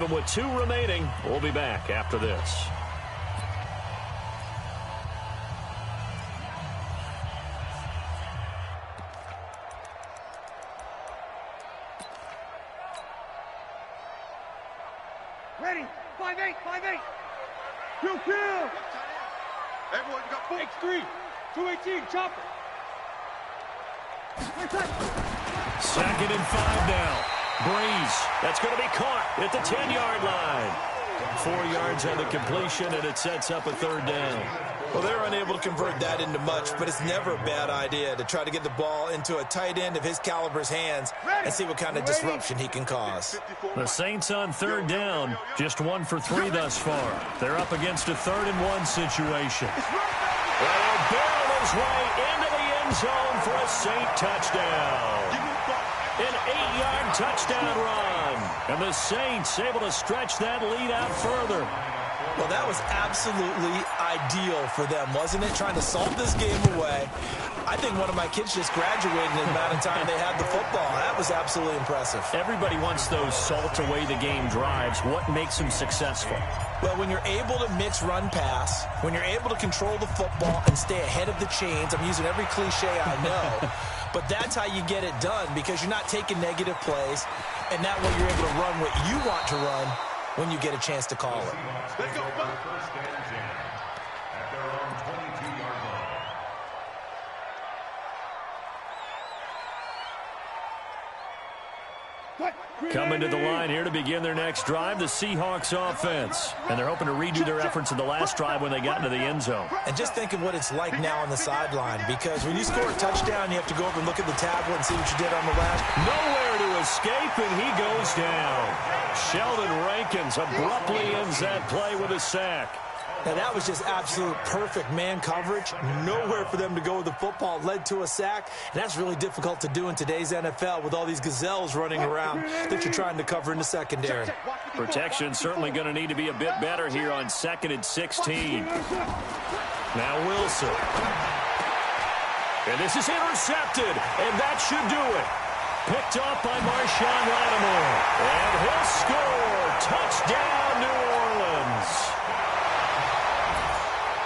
With 2 remaining, we'll be back after this. Ready? 5-8, 5-8. Kill. Everyone got 4. X3, 218, chopper. 2nd and 5 now. Breeze. That's going to be caught at the 10-yard line. 4 yards on the completion, and it sets up a 3rd down. Well, they're unable to convert that into much, but it's never a bad idea to try to get the ball into a tight end of his caliber's hands and see what kind of disruption he can cause. The Saints on 3rd down, just 1 for 3 thus far. They're up against a 3rd and 1 situation. They'll barrel his way into the end zone for a Saint touchdown. An 8-yard touchdown run. And the Saints able to stretch that lead out further. Well, that was absolutely ideal for them, wasn't it? Trying to solve this game away. I think one of my kids just graduated in the amount of time they had the football. That was absolutely impressive. Everybody wants those salt-away-the-game drives. What makes them successful? Well, when you're able to mix run-pass, when you're able to control the football and stay ahead of the chains, I'm using every cliche I know, but that's how you get it done because you're not taking negative plays, and that way you're able to run what you want to run when you get a chance to call it. Let's go. Coming to the line here to begin their next drive, the Seahawks offense. And they're hoping to redo their efforts in the last drive when they got into the end zone. And just think of what it's like now on the sideline, because when you score a touchdown, you have to go over and look at the tablet and see what you did on the last. Nowhere to escape, and he goes down. Sheldon Rankins abruptly ends that play with a sack. Now, that was just absolute perfect man coverage. Nowhere for them to go with the football. Led to a sack. And that's really difficult to do in today's NFL with all these gazelles running around that you're trying to cover in the secondary. Protection certainly going to need to be a bit better here on 2nd and 16. Now Wilson. And this is intercepted. And that should do it. Picked off by Marshawn Lattimore. And he'll score. Touchdown, New Orleans.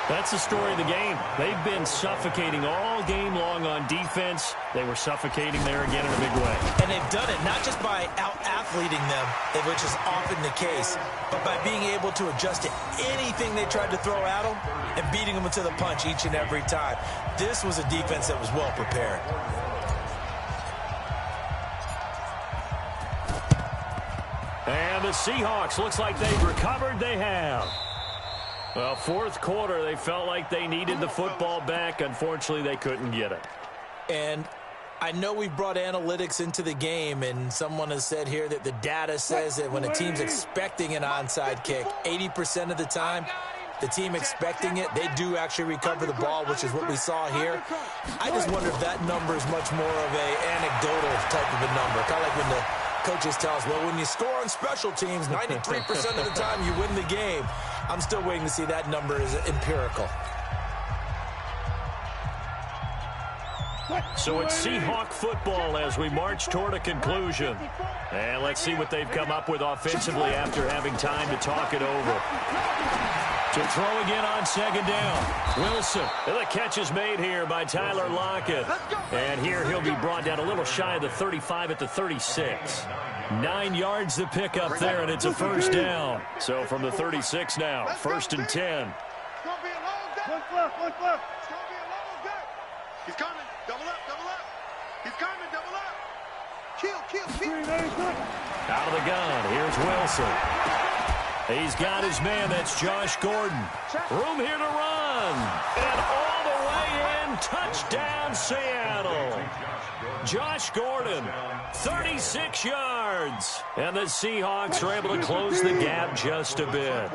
That's the story of the game. They've been suffocating all game long on defense. They were suffocating there again in a big way. And they've done it not just by out-athleting them, which is often the case, but by being able to adjust to anything they tried to throw at them and beating them to the punch each and every time. This was a defense that was well prepared. And the Seahawks, looks like they've recovered. They have. Well, 4th quarter, they felt like they needed the football back. Unfortunately, they couldn't get it. And I know we've brought analytics into the game, and someone has said here that the data says that when a team's expecting an onside kick, 80% of the time, the team expecting it, they do actually recover the ball, which is what we saw here. I just wonder if that number is much more of an anecdotal type of a number, kind of like when the coaches tell us, well, when you score on special teams, 93% of the time you win the game. I'm still waiting to see that number is empirical. So it's Seahawk football as we march toward a conclusion. And let's see what they've come up with offensively after having time to talk it over. To throw again on 2nd down. Wilson. And the catch is made here by Tyler Lockett. And here he'll be brought down a little shy of the 35 at the 36. 9 yards to pick up there, and it's a 1st down. So from the 36 now, 1st and 10. What's left? It's going to be a long day. He's coming. Double up. He's coming. Double up. Kill. Out of the gun. Here's Wilson. He's got his man. That's Josh Gordon. Room here to run. And all the way in. Touchdown, Seattle. Josh Gordon, 36 yards. And the Seahawks are able to close the gap just a bit.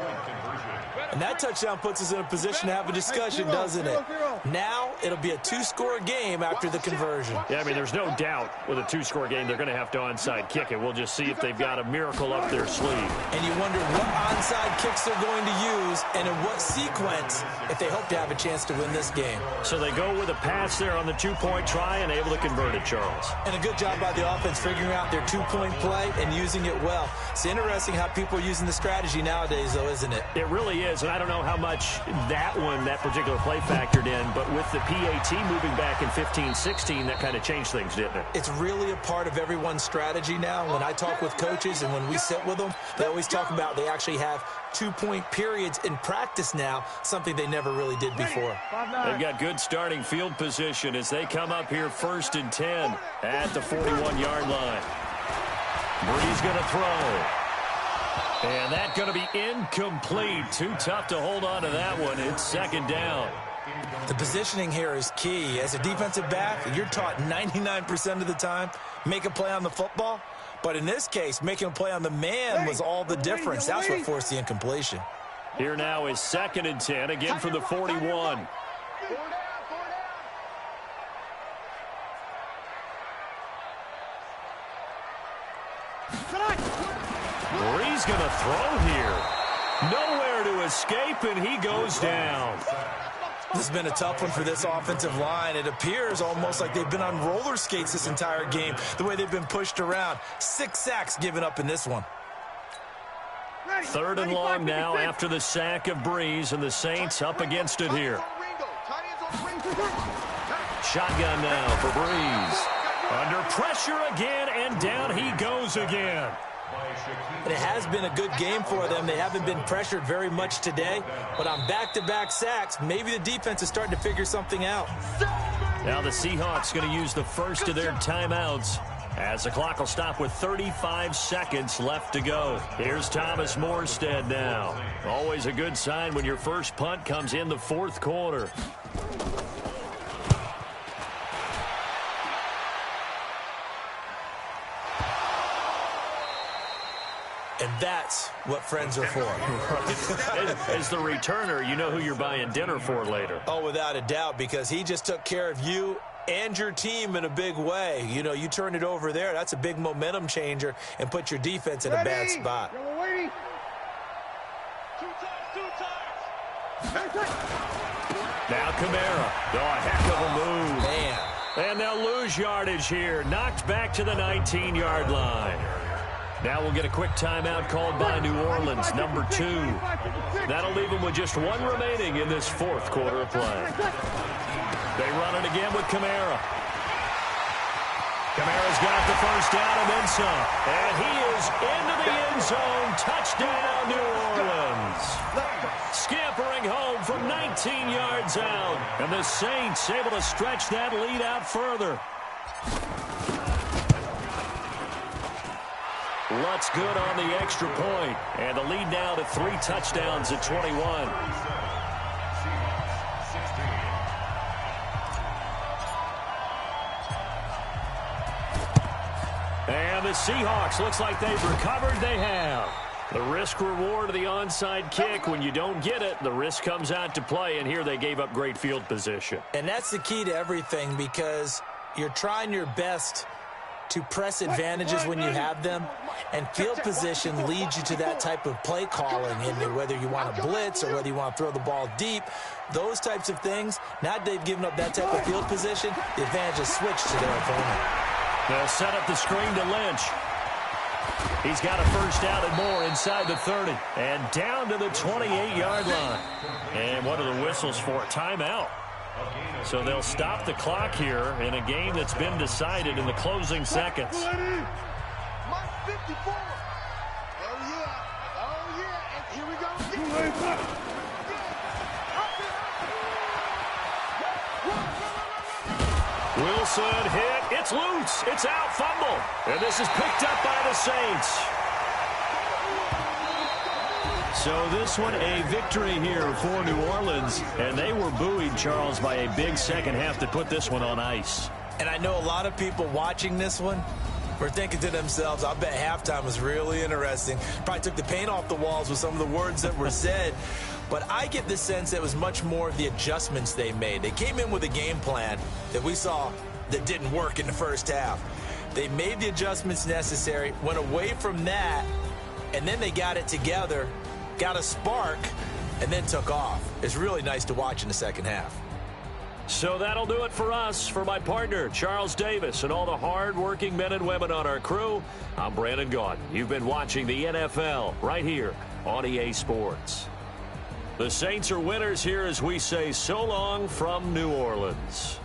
And that touchdown puts us in a position to have a discussion, doesn't it? Now it'll be a 2-score game after the conversion. Yeah, I mean, there's no doubt with a 2-score game they're going to have to onside kick it. We'll just see if they've got a miracle up their sleeve. And you wonder what onside kicks they're going to use and in what sequence if they hope to have a chance to win this game. So they go with a pass there on the 2-point try and able to convert it, Charles. And a good job by the offense figuring out their 2-point play and using it well. It's interesting how people are using the strategy nowadays, though, isn't it? It really is, and I don't know how much that particular play factored in, but with the PAT moving back in 15-16, that kind of changed things, didn't it? It's really a part of everyone's strategy now. When I talk with coaches and when we sit with them, they always talk about they actually have 2-point periods in practice now, something they never really did before. They've got good starting field position as they come up here 1st and 10 at the 41-yard line. Brees going to throw. And that's going to be incomplete. Too tough to hold on to that one. It's 2nd down. The positioning here is key. As a defensive back, you're taught 99% of the time, make a play on the football. But in this case, making a play on the man was all the difference. That's what forced the incompletion. Here now is 2nd and 10, again from the 41. Brees going to throw here. Nowhere to escape, and he goes down. This has been a tough one for this offensive line. It appears almost like they've been on roller skates this entire game, the way they've been pushed around. 6 sacks given up in this one. 3rd and long now after the sack of Brees, and the Saints up against it here. Shotgun now for Brees. Under pressure again, and down he goes again. It has been a good game for them. They haven't been pressured very much today, but on back-to-back sacks, maybe the defense is starting to figure something out. Now the Seahawks going to use the first of their timeouts as the clock will stop with 35 seconds left to go. Here's Thomas Morstead now. Always a good sign when your first punt comes in the 4th quarter. And that's what friends are for. As the returner, you know who you're buying dinner for later. Oh, without a doubt, because he just took care of you and your team in a big way. You know, you turn it over there, that's a big momentum changer and put your defense in a bad spot. Now Kamara. Oh, a heck of a move. Man. And they'll lose yardage here. Knocked back to the 19-yard line. Now we'll get a quick timeout called by New Orleans, number 2. That'll leave them with just 1 remaining in this 4th quarter of play. They run it again with Kamara. Kamara's got the first down and then some. And he is into the end zone. Touchdown, New Orleans. Scampering home from 19 yards out. And the Saints able to stretch that lead out further. Lutz good on the extra point. And the lead now to 3 touchdowns at 21. And the Seahawks, looks like they've recovered. They have. The risk-reward of the onside kick. When you don't get it, the risk comes out to play. And here they gave up great field position. And that's the key to everything, because you're trying your best to press advantages when you have them, and field position leads you to that type of play calling, and whether you want to blitz or whether you want to throw the ball deep, those types of things. Now that they've given up that type of field position, the advantage is switched to their opponent. They'll set up the screen to Lynch. He's got a first down and more inside the 30, and down to the 28-yard line. And what are the whistles for? Timeout. So they'll stop the clock here in a game that's been decided in the closing seconds. Oh, yeah. And here we go. Wilson hit. It's loose. It's out. Fumble. And this is picked up by the Saints. So this one a victory here for New Orleans. And they were buoyed, Charles, by a big second half to put this one on ice. And I know a lot of people watching this one were thinking to themselves, I bet halftime was really interesting. Probably took the paint off the walls with some of the words that were said. But I get the sense it was much more of the adjustments they made. They came in with a game plan that we saw that didn't work in the first half. They made the adjustments necessary, went away from that, and then they got it together, got a spark, and then took off. It's really nice to watch in the second half. So that'll do it for us. For my partner, Charles Davis, and all the hard-working men and women on our crew, I'm Brandon Gaudin. You've been watching the NFL right here on EA Sports. The Saints are winners here as we say so long from New Orleans.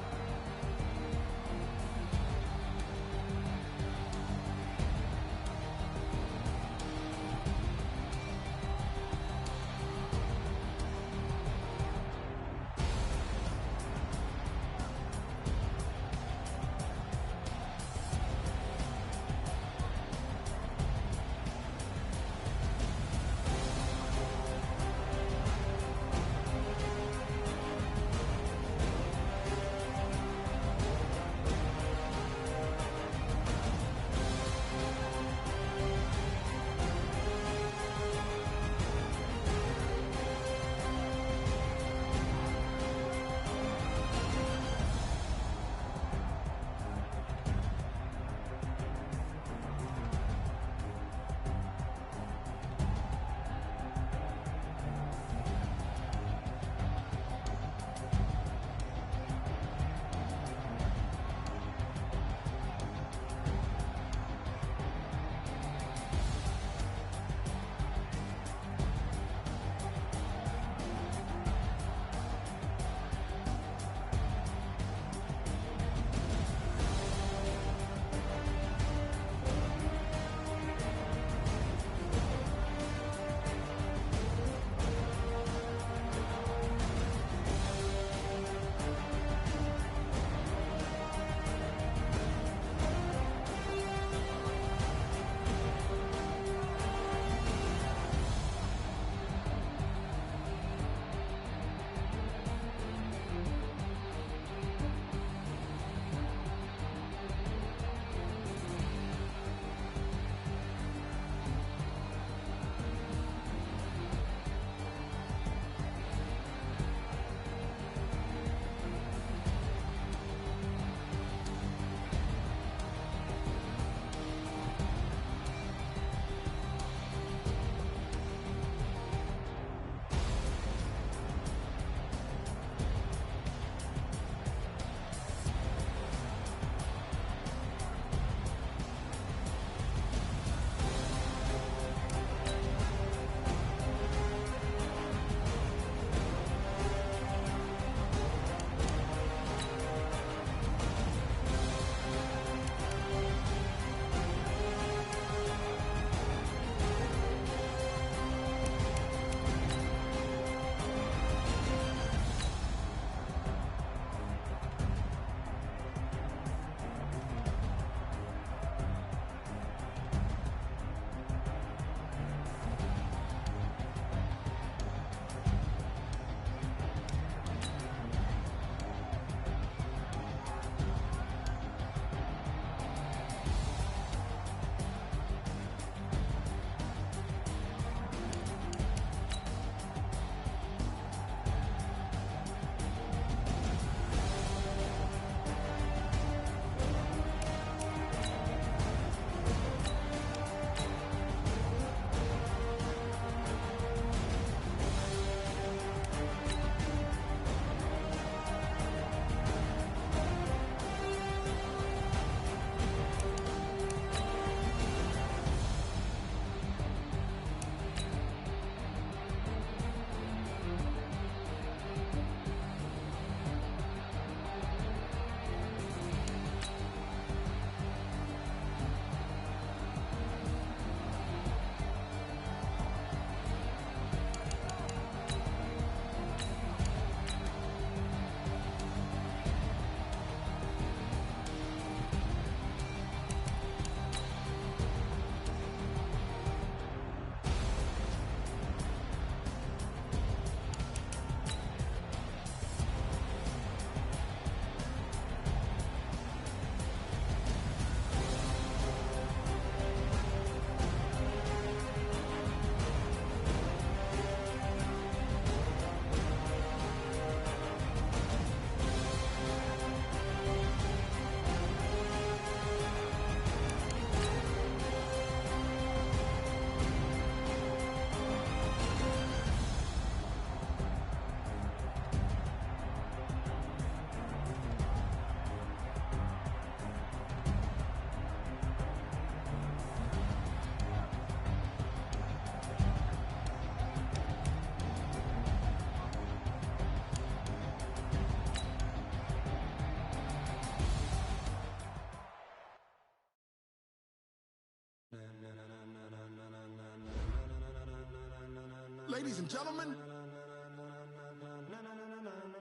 Ladies and gentlemen.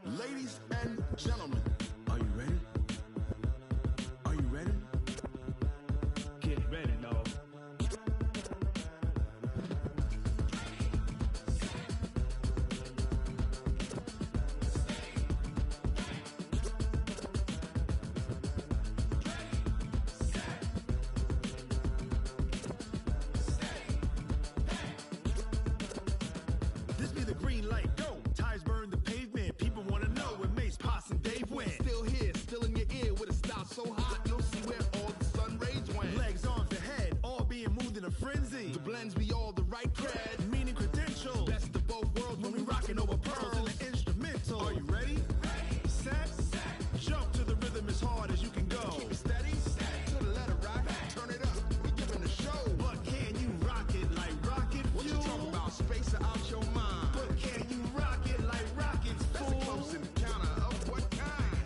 Ladies and gentlemen. Are you ready? Are you ready? Get ready, dog. This be the green light, go. Tires burn the pavement. People wanna know when Mace, Potts, and Dave went. Still here, still in your ear with a style so hot, you'll see where all the sun rays went. Legs, arms, the head, all being moved in a frenzy. The blends be all the right cred, meaning credentials. Best of both worlds when we rockin' over pearls in the instrumental. Are you ready? Set, jump to the rhythm as hard as you can go. Keep it steady, to the letter right. Turn it up, we giving the show. But can you rock it like rocket fuel? What you talking about? Space out your mind. But can you rock it like rockets, fool? That's a close encounter of what kind?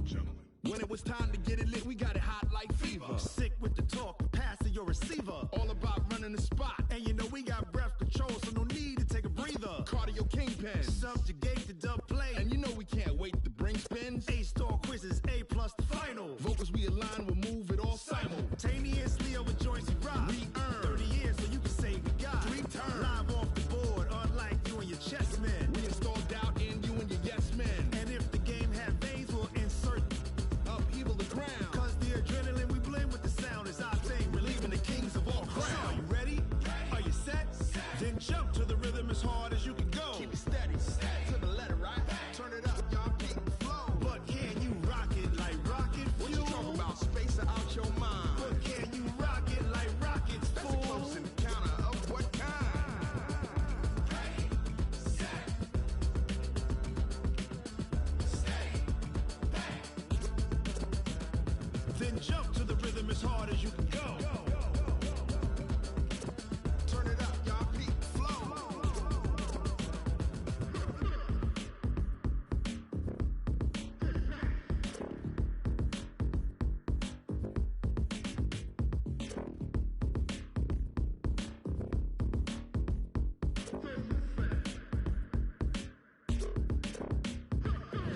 Gentlemen. When it was time to get it lit, we got it hot like fever. Sick with the talk, pass to your receiver. All about running the spot. And you know we got breath control, so no need to take a breather. Cardio kingpin, subjugate the dub play. And you know we can't wait to bring spins. A-star quizzes, A+ the final. Vocals we align, we'll move it all simultaneously over joints we rock. We earn 30 years so you can say we got 3 turns. Live off the board, unlike you and your chess men. We install doubt in you and your yes men. And if the game had veins, we'll insert upheaval the ground. Cause the adrenaline we blend with the sound is our thing, relieving the kings of all crowns. Are you ready? Are you set? Then jump to the rhythm as hard as you can go. Keep it steady, to the letter right. Turn it up, y'all keep the flow. But can you rock it like rocket fuel? What you talking about? Space out your mind. But can you rock it like rockets, fool? That's a close encounter of what kind? Then jump to the rhythm as hard as you can go. Turn it up, y'all keep the flow.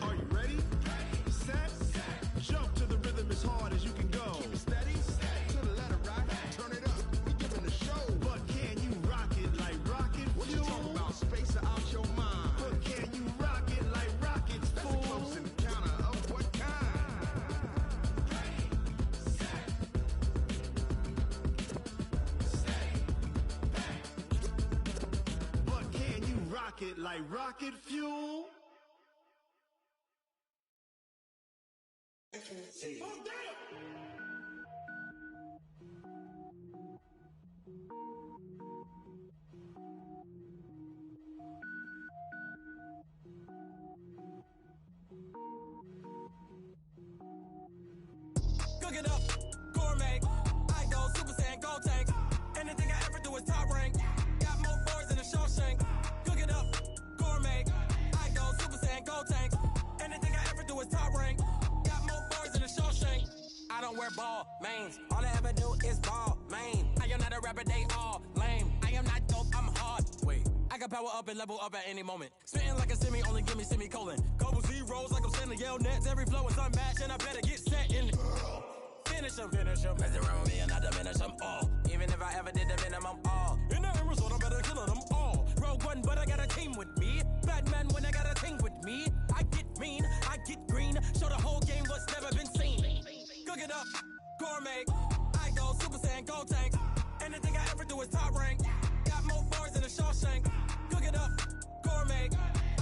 Are you ready? Set, jump to the rhythm as hard as you can go. Keep it steady, to the letter right. Turn it up, we giving the show. But can you rock it like rocket fuel? What you talking about? Space out your mind. But can you rock it like rockets, fool? That's a close encounter of what kind? But can you rock it like rocket fuel? Cook it up, gourmet. I go Super Saiyan, go tank. Anything I ever do is top rank. Got more boys than a Shawshank. Cook it up, gourmet. I go Super Saiyan, go tank. Anything I ever do is top rank. Got more boys than a Shawshank. I don't wear ball mains. All I ever do is ball main. I am not a rapper, they all lame. I am not dope, I'm hard. Wait, I can power up and level up at any moment. Spitting like a semi, only give me semicolon. Couple zeros like I'm sending yell nets. Every flow is unmatched and I better get set in. Finish 'em. Mess around with me and I diminish them all. Even if I ever did the minimum all. In the end result, I'm better killing them all. Rogue One, but I got a team with me. Batman when I got a team with me. I get mean, I get green. Show the whole game what's never been seen. Cook it up, gourmet. I go Super Saiyan, go tank. Anything I ever do is top rank. Got more bars than a Shawshank. Cook it up, gourmet.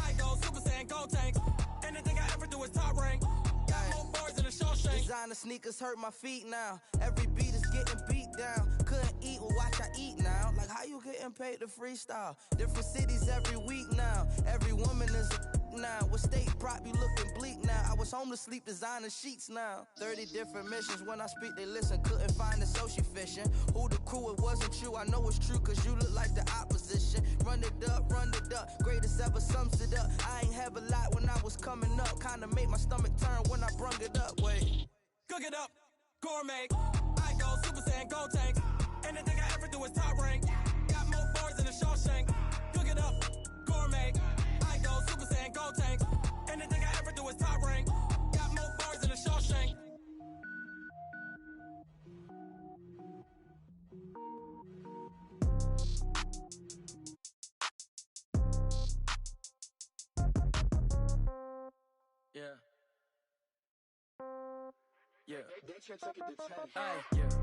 I go Super Saiyan, go tank. Anything I ever do is top rank. Got more bars than a Shawshank. Designer sneakers hurt my feet now. Every beat is getting beat down. Couldn't eat, well watch I eat now. Like how you getting paid to freestyle? Different cities every week now. Every woman is a now. With state prop, you looking bleak now. I was home to sleep, designing sheets now. 30 different missions. When I speak, they listen. Couldn't find it, so she fishing. Who the crew? It wasn't you. I know it's true, cause you look like the opposition. Run it up, greatest ever sums it up. I ain't have a lot when I was coming up. Kinda made my stomach turn when I brung it up. Wait. Cook it up, gourmet. I go Super Saiyan, go tank. Anything I ever do is top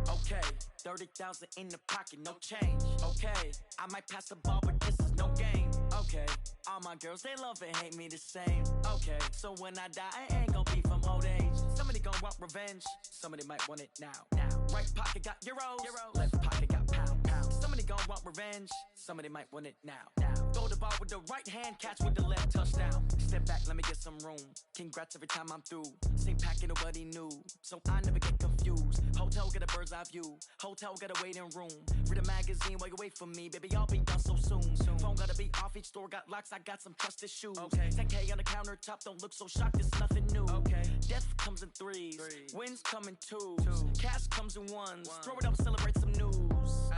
Okay, 30,000 in the pocket, no change. Okay, I might pass the ball, but this is no game. Okay, all my girls, they love and hate me the same. Okay, so when I die, I ain't gon' be from old age. Somebody gon' want revenge, somebody might want it now. Right pocket got euros, left pocket got pound. Somebody gon' want revenge, somebody might want it now. Throw the ball with the right hand, catch with the left, touchdown. Step back, let me get some room. Congrats every time I'm through. Same packet, nobody knew, so I never get confused. Hotel get a bird's eye view, hotel got a waiting room. Read a magazine while you wait for me, baby, I'll be done so soon. Phone gotta be off, each store got locks, I got some trusted shoes. 10K on the countertop, don't look so shocked, it's nothing new. Death comes in threes, wins come in twos, cash comes in ones. Throw it up, celebrate some news.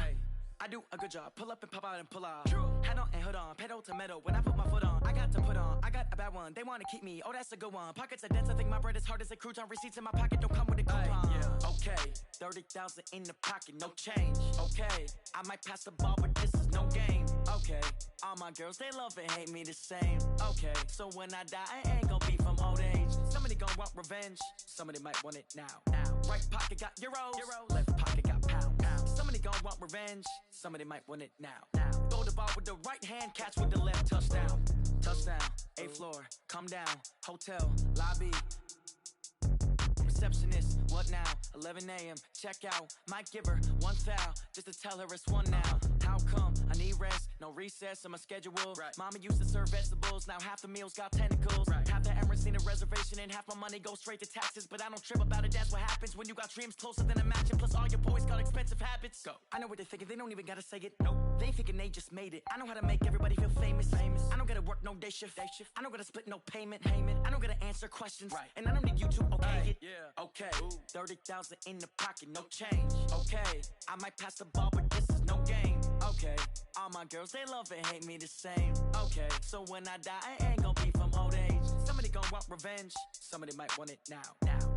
I do a good job, pull up and pop out and pull out. Head on and hood on, pedal to metal. When I put my foot on, I got to put on. I got a bad one, they wanna keep me, oh that's a good one. Pockets are dense, I think my bread is hard as a crouton. Receipts in my pocket don't come with a coupon. Okay, 30,000 in the pocket, no change. Okay, I might pass the ball, but this is no game. Okay, all my girls, they love and hate me the same. Okay, so when I die, I ain't gon' be from old age. Somebody gon' want revenge, somebody might want it now. Right pocket got euros, left pocket got pound. Somebody gon' want revenge, somebody might want it now. Throw the ball with the right hand, catch with the left, touchdown. Touchdown, 8th floor, come down, hotel, lobby. Receptionist, what now? 11 a.m., check out. Might give her one foul, just to tell her it's one now. How come? I need rest, no recess on my schedule. Mama used to serve vegetables, now half the meals got tentacles. Half the Emirates need a reservation and half my money goes straight to taxes. But I don't trip about it, that's what happens when you got dreams closer than a mansion. Plus all your boys got expensive habits. Go. I know what they're thinking, they don't even gotta say it. Nope. They thinking they just made it. I know how to make everybody feel famous. I don't gotta work no day shift. I don't gotta split no payment. I don't gotta answer questions. And I don't need you to okay it. Okay, 30,000 in the pocket, no change. Okay, I might pass the ball, but this is no game. Okay, all my girls, they love and hate me the same. Okay, so when I die, I ain't gon' be from old age. Somebody gon' want revenge, somebody might want it now.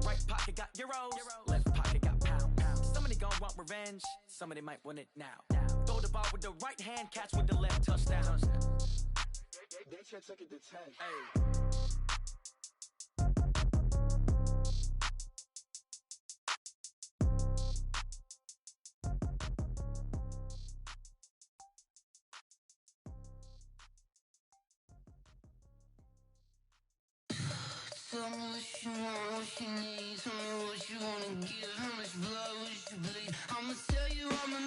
Right pocket got euros, left pocket got pound. Somebody gon' want revenge, somebody might want it now. Throw the ball with the right hand, catch with the left, touchdown. They can't take it to 10. Tell me what you want, what you need. Tell me what you wanna give. How much blood would you bleed? I'ma tell you I'm a